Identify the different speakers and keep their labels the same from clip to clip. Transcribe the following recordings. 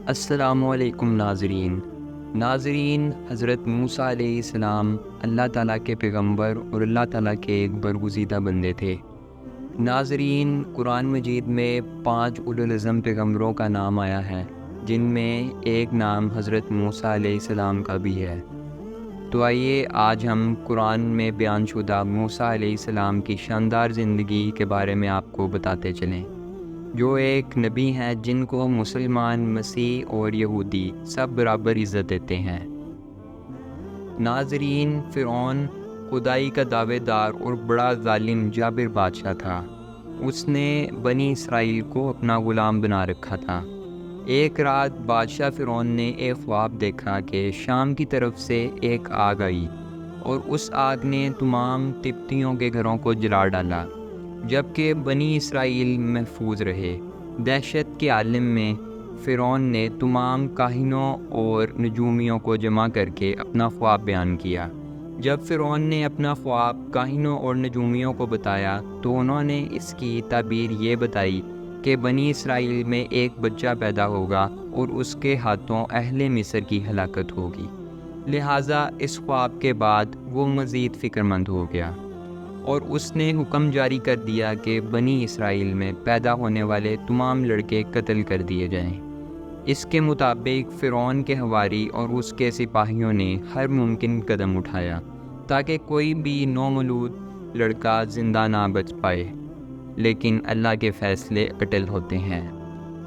Speaker 1: السلام علیکم ناظرین، حضرت موسیٰ علیہ السلام اللہ تعالیٰ کے پیغمبر اور اللہ تعالیٰ کے ایک برگزیدہ بندے تھے۔ ناظرین، قرآن مجید میں 5 اولو العزم پیغمبروں کا نام آیا ہے، جن میں ایک نام حضرت موسیٰ علیہ السلام کا بھی ہے۔ تو آئیے آج ہم قرآن میں بیان شدہ موسیٰ علیہ السلام کی شاندار زندگی کے بارے میں آپ کو بتاتے چلیں، جو ایک نبی ہیں جن کو مسلمان، مسیح اور یہودی سب برابر عزت دیتے ہیں۔ ناظرین، فرعون خدائی کا دعوے دار اور بڑا ظالم جابر بادشاہ تھا۔ اس نے بنی اسرائیل کو اپنا غلام بنا رکھا تھا۔ ایک رات بادشاہ فرعون نے ایک خواب دیکھا کہ شام کی طرف سے ایک آگ آئی اور اس آگ نے تمام قبطیوں کے گھروں کو جلا ڈالا، جبکہ بنی اسرائیل محفوظ رہے۔ دہشت کے عالم میں فرعون نے تمام کاہنوں اور نجومیوں کو جمع کر کے اپنا خواب بیان کیا۔ جب فرعون نے اپنا خواب کاہنوں اور نجومیوں کو بتایا تو انہوں نے اس کی تعبیر یہ بتائی کہ بنی اسرائیل میں ایک بچہ پیدا ہوگا اور اس کے ہاتھوں اہل مصر کی ہلاکت ہوگی۔ لہٰذا اس خواب کے بعد وہ مزید فکر مند ہو گیا اور اس نے حکم جاری کر دیا کہ بنی اسرائیل میں پیدا ہونے والے تمام لڑکے قتل کر دیے جائیں۔ اس کے مطابق فرعون کے حواری اور اس کے سپاہیوں نے ہر ممکن قدم اٹھایا تاکہ کوئی بھی نومولود لڑکا زندہ نہ بچ پائے، لیکن اللہ کے فیصلے اٹل ہوتے ہیں۔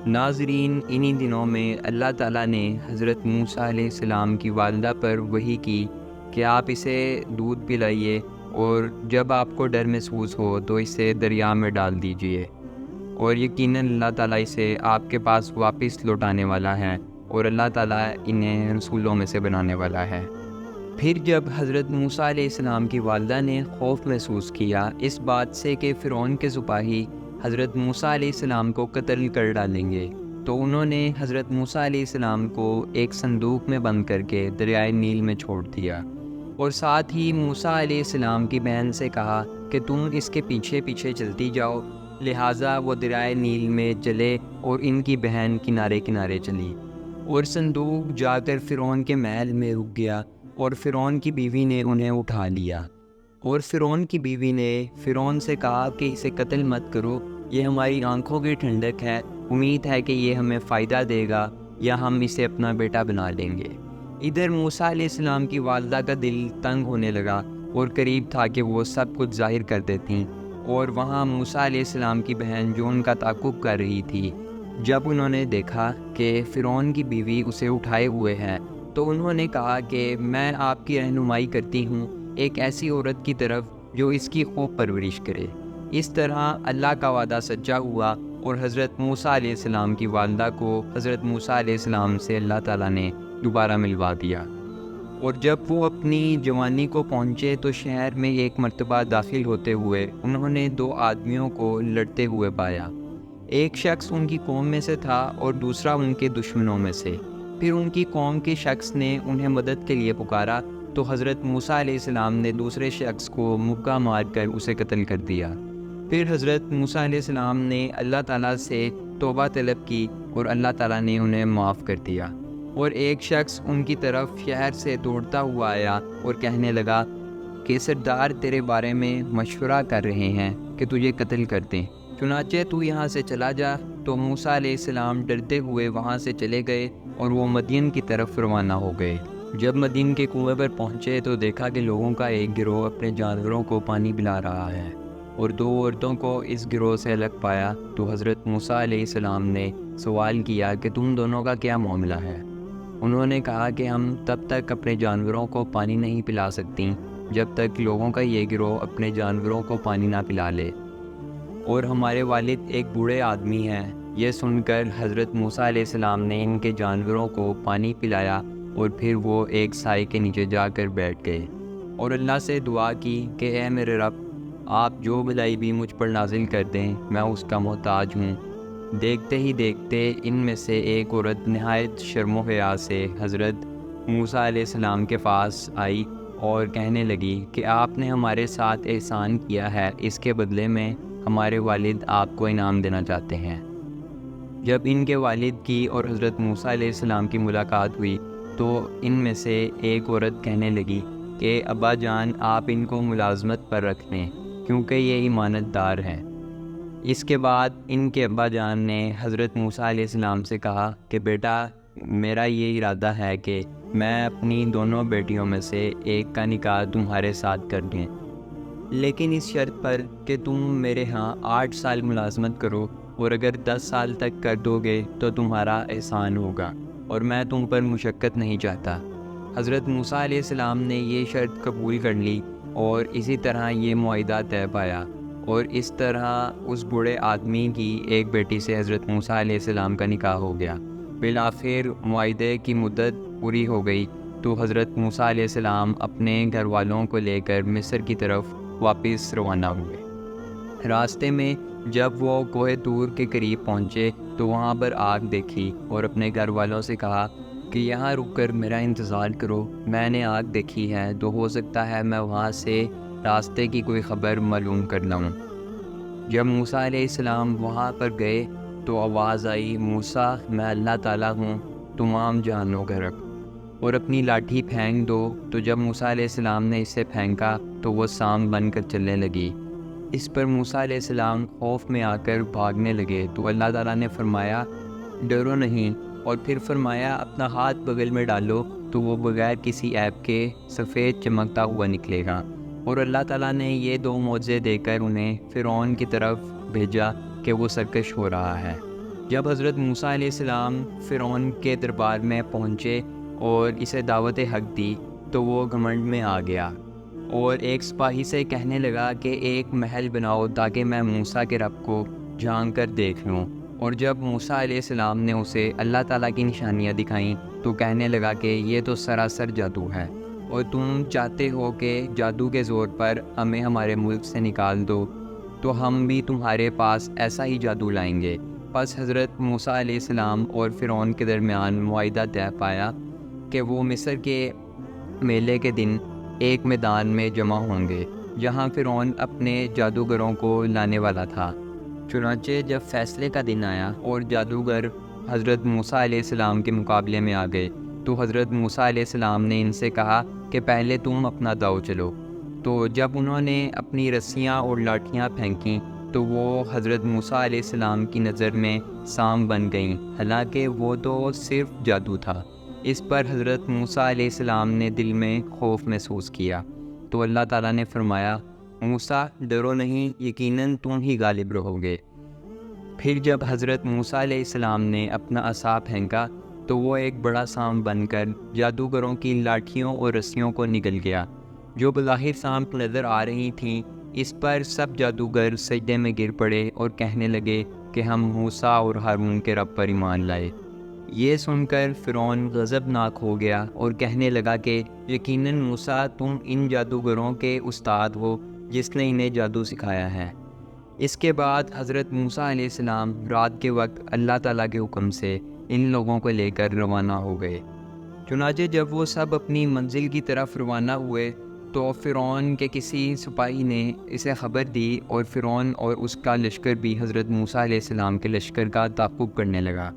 Speaker 1: ناظرین، انہی دنوں میں اللہ تعالیٰ نے حضرت موسیٰ علیہ السلام کی والدہ پر وحی کی کہ آپ اسے دودھ پلائیے اور جب آپ کو ڈر محسوس ہو تو اسے دریا میں ڈال دیجیے، اور یقیناً اللہ تعالیٰ اسے آپ کے پاس واپس لوٹانے والا ہے اور اللہ تعالیٰ انہیں رسولوں میں سے بنانے والا ہے۔ پھر جب حضرت موسیٰ علیہ السلام کی والدہ نے خوف محسوس کیا اس بات سے کہ فرعون کے سپاہی حضرت موسیٰ علیہ السلام کو قتل کر ڈالیں گے، تو انہوں نے حضرت موسیٰ علیہ السلام کو ایک صندوق میں بند کر کے دریائے نیل میں چھوڑ دیا، اور ساتھ ہی موسیٰ علیہ السلام کی بہن سے کہا کہ تم اس کے پیچھے پیچھے چلتی جاؤ۔ لہٰذا وہ دریائے نیل میں چلے اور ان کی بہن کنارے کنارے چلی، اور صندوق جا کر فرعون کے محل میں رک گیا، اور فرعون کی بیوی نے انہیں اٹھا لیا۔ اور فرعون کی بیوی نے فرعون سے کہا کہ اسے قتل مت کرو، یہ ہماری آنکھوں کی ٹھنڈک ہے، امید ہے کہ یہ ہمیں فائدہ دے گا یا ہم اسے اپنا بیٹا بنا لیں گے۔ ادھر موسیٰ علیہ السلام کی والدہ کا دل تنگ ہونے لگا اور قریب تھا کہ وہ سب کچھ ظاہر کر دیتیں، اور وہاں موسیٰ علیہ السلام کی بہن جو ان کا تعاقب کر رہی تھی، جب انہوں نے دیکھا کہ فرعون کی بیوی اسے اٹھائے ہوئے ہے تو انہوں نے کہا کہ میں آپ کی رہنمائی کرتی ہوں ایک ایسی عورت کی طرف جو اس کی خوب پرورش کرے۔ اس طرح اللہ کا وعدہ سچا ہوا اور حضرت موسیٰ علیہ السلام کی والدہ کو حضرت موسیٰ علیہ السلام سے اللہ تعالیٰ نے دوبارہ ملوا دیا۔ اور جب وہ اپنی جوانی کو پہنچے تو شہر میں ایک مرتبہ داخل ہوتے ہوئے انہوں نے 2 آدمیوں کو لڑتے ہوئے پایا۔ ایک شخص ان کی قوم میں سے تھا اور دوسرا ان کے دشمنوں میں سے۔ پھر ان کی قوم کے شخص نے انہیں مدد کے لیے پکارا تو حضرت موسیٰ علیہ السلام نے دوسرے شخص کو مکہ مار کر اسے قتل کر دیا۔ پھر حضرت موسیٰ علیہ السلام نے اللہ تعالیٰ سے توبہ طلب کی اور اللہ تعالیٰ نے انہیں معاف کر دیا۔ اور ایک شخص ان کی طرف شہر سے دوڑتا ہوا آیا اور کہنے لگا کہ سردار تیرے بارے میں مشورہ کر رہے ہیں کہ تجھے قتل کر دیں، چنانچہ تو یہاں سے چلا جا۔ تو موسیٰ علیہ السلام ڈرتے ہوئے وہاں سے چلے گئے اور وہ مدین کی طرف روانہ ہو گئے۔ جب مدین کے کنویں پر پہنچے تو دیکھا کہ لوگوں کا ایک گروہ اپنے جانوروں کو پانی پلا رہا ہے، اور 2 عورتوں کو اس گروہ سے الگ پایا تو حضرت موسیٰ علیہ السلام نے سوال کیا کہ تم دونوں کا کیا معاملہ ہے؟ انہوں نے کہا کہ ہم تب تک اپنے جانوروں کو پانی نہیں پلا سکتی جب تک لوگوں کا یہ گروہ اپنے جانوروں کو پانی نہ پلا لے، اور ہمارے والد ایک بوڑھے آدمی ہیں۔ یہ سن کر حضرت موسیٰ علیہ السلام نے ان کے جانوروں کو پانی پلایا اور پھر وہ ایک سائے کے نیچے جا کر بیٹھ گئے اور اللہ سے دعا کی کہ اے میرے رب، آپ جو بھلائی بھی مجھ پر نازل کر دیں، میں اس کا محتاج ہوں۔ دیکھتے ہی دیکھتے ان میں سے ایک عورت نہایت شرم و حیا سے حضرت موسیٰ علیہ السلام کے پاس آئی اور کہنے لگی کہ آپ نے ہمارے ساتھ احسان کیا ہے، اس کے بدلے میں ہمارے والد آپ کو انعام دینا چاہتے ہیں۔ جب ان کے والد کی اور حضرت موسیٰ علیہ السلام کی ملاقات ہوئی تو ان میں سے ایک عورت کہنے لگی کہ ابا جان آپ ان کو ملازمت پر رکھ لیں کیونکہ یہ امانت دار ہیں۔ اس کے بعد ان کے ابا جان نے حضرت موسیٰ علیہ السلام سے کہا کہ بیٹا میرا یہ ارادہ ہے کہ میں اپنی دونوں بیٹیوں میں سے ایک کا نکاح تمہارے ساتھ کر دیں، لیکن اس شرط پر کہ تم میرے ہاں 8 سال ملازمت کرو، اور اگر 10 سال تک کر دو گے تو تمہارا احسان ہوگا، اور میں تم پر مشقت نہیں چاہتا۔ حضرت موسیٰ علیہ السلام نے یہ شرط قبول کر لی اور اسی طرح یہ معاہدہ طے پایا، اور اس طرح اس بوڑھے آدمی کی ایک بیٹی سے حضرت موسیٰ علیہ السلام کا نکاح ہو گیا۔ بالآخر معاہدے کی مدت پوری ہو گئی تو حضرت موسیٰ علیہ السلام اپنے گھر والوں کو لے کر مصر کی طرف واپس روانہ ہوئے۔ راستے میں جب وہ کوہ طور کے قریب پہنچے تو وہاں پر آگ دیکھی اور اپنے گھر والوں سے کہا کہ یہاں رک کر میرا انتظار کرو، میں نے آگ دیکھی ہے تو ہو سکتا ہے میں وہاں سے راستے کی کوئی خبر معلوم کر لوں۔ جب موسیٰ علیہ السلام وہاں پر گئے تو آواز آئی، موسیٰ میں اللہ تعالیٰ ہوں، تمام جہانوں کا رب، اور اپنی لاٹھی پھینک دو۔ تو جب موسیٰ علیہ السلام نے اسے پھینکا تو وہ سانپ بن کر چلنے لگی۔ اس پر موسیٰ علیہ السلام خوف میں آ کر بھاگنے لگے تو اللہ تعالیٰ نے فرمایا ڈرو نہیں، اور پھر فرمایا اپنا ہاتھ بغل میں ڈالو تو وہ بغیر کسی عیب کے سفید چمکتا ہوا نکلے گا۔ اور اللہ تعالیٰ نے یہ 2 معجزے دے کر انہیں فرعون کی طرف بھیجا کہ وہ سرکش ہو رہا ہے۔ جب حضرت موسیٰ علیہ السلام فرعون کے دربار میں پہنچے اور اسے دعوت حق دی تو وہ گھمنڈ میں آ گیا اور ایک سپاہی سے کہنے لگا کہ ایک محل بناؤ تاکہ میں موسیٰ کے رب کو جھانک کر دیکھ لوں۔ اور جب موسیٰ علیہ السلام نے اسے اللہ تعالیٰ کی نشانیاں دکھائیں تو کہنے لگا کہ یہ تو سراسر جادو ہے، اور تم چاہتے ہو کہ جادو کے زور پر ہمیں ہمارے ملک سے نکال دو تو ہم بھی تمہارے پاس ایسا ہی جادو لائیں گے۔ پس حضرت موسیٰ علیہ السلام اور فرعون کے درمیان معاہدہ طے پایا کہ وہ مصر کے میلے کے دن ایک میدان میں جمع ہوں گے جہاں فرعون اپنے جادوگروں کو لانے والا تھا۔ چنانچہ جب فیصلے کا دن آیا اور جادوگر حضرت موسیٰ علیہ السلام کے مقابلے میں آ گئے تو حضرت موسیٰ علیہ السلام نے ان سے کہا کہ پہلے تم اپنا داؤ چلو۔ تو جب انہوں نے اپنی رسیاں اور لاٹھیاں پھینکیں تو وہ حضرت موسیٰ علیہ السلام کی نظر میں سانپ بن گئیں، حالانکہ وہ تو صرف جادو تھا۔ اس پر حضرت موسیٰ علیہ السلام نے دل میں خوف محسوس کیا تو اللہ تعالیٰ نے فرمایا موسیٰ ڈرو نہیں، یقیناً تم ہی غالب رہو گے۔ پھر جب حضرت موسیٰ علیہ السلام نے اپنا عصا پھینکا تو وہ ایک بڑا سانپ بن کر جادوگروں کی لاٹھیوں اور رسیوں کو نگل گیا جو بظاہر سانپ نظر آ رہی تھیں۔ اس پر سب جادوگر سجدے میں گر پڑے اور کہنے لگے کہ ہم موسیٰ اور ہارون کے رب پر ایمان لائے۔ یہ سن کر فرعون غضبناک ہو گیا اور کہنے لگا کہ یقیناً موسیٰ تم ان جادوگروں کے استاد ہو جس نے انہیں جادو سکھایا ہے۔ اس کے بعد حضرت موسیٰ علیہ السلام رات کے وقت اللہ تعالیٰ کے حکم سے ان لوگوں کو لے کر روانہ ہو گئے۔ چنانچہ جب وہ سب اپنی منزل کی طرف روانہ ہوئے تو فرعون کے کسی سپاہی نے اسے خبر دی اور فرعون اور اس کا لشکر بھی حضرت موسیٰ علیہ السلام کے لشکر کا تعاقب کرنے لگا،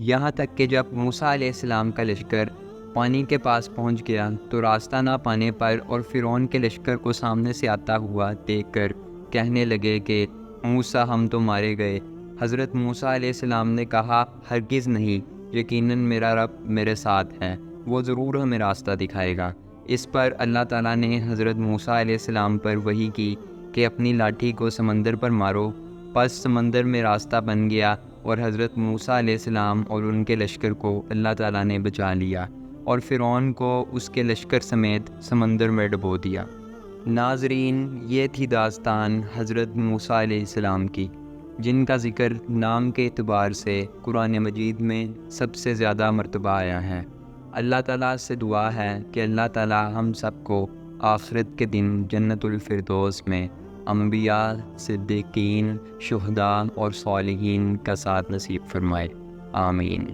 Speaker 1: یہاں تک کہ جب موسیٰ علیہ السلام کا لشکر پانی کے پاس پہنچ گیا تو راستہ نہ پانے پر اور فرعون کے لشکر کو سامنے سے آتا ہوا دیکھ کر کہنے لگے کہ موسیٰ ہم تو مارے گئے۔ حضرت موسیٰ علیہ السلام نے کہا ہرگز نہیں، یقیناً میرا رب میرے ساتھ ہے، وہ ضرور ہمیں راستہ دکھائے گا۔ اس پر اللہ تعالیٰ نے حضرت موسیٰ علیہ السلام پر وحی کی کہ اپنی لاٹھی کو سمندر پر مارو۔ پس سمندر میں راستہ بن گیا اور حضرت موسیٰ علیہ السلام اور ان کے لشکر کو اللہ تعالیٰ نے بچا لیا اور فرعون کو اس کے لشکر سمیت سمندر میں ڈبو دیا۔ ناظرین، یہ تھی داستان حضرت موسیٰ علیہ السلام کی، جن کا ذکر نام کے اعتبار سے قرآن مجید میں سب سے زیادہ مرتبہ آیا ہے۔ اللہ تعالیٰ سے دعا ہے کہ اللہ تعالیٰ ہم سب کو آخرت کے دن جنت الفردوس میں انبیاء، صدیقین، شہداء اور صالحین کا ساتھ نصیب فرمائے، آمین۔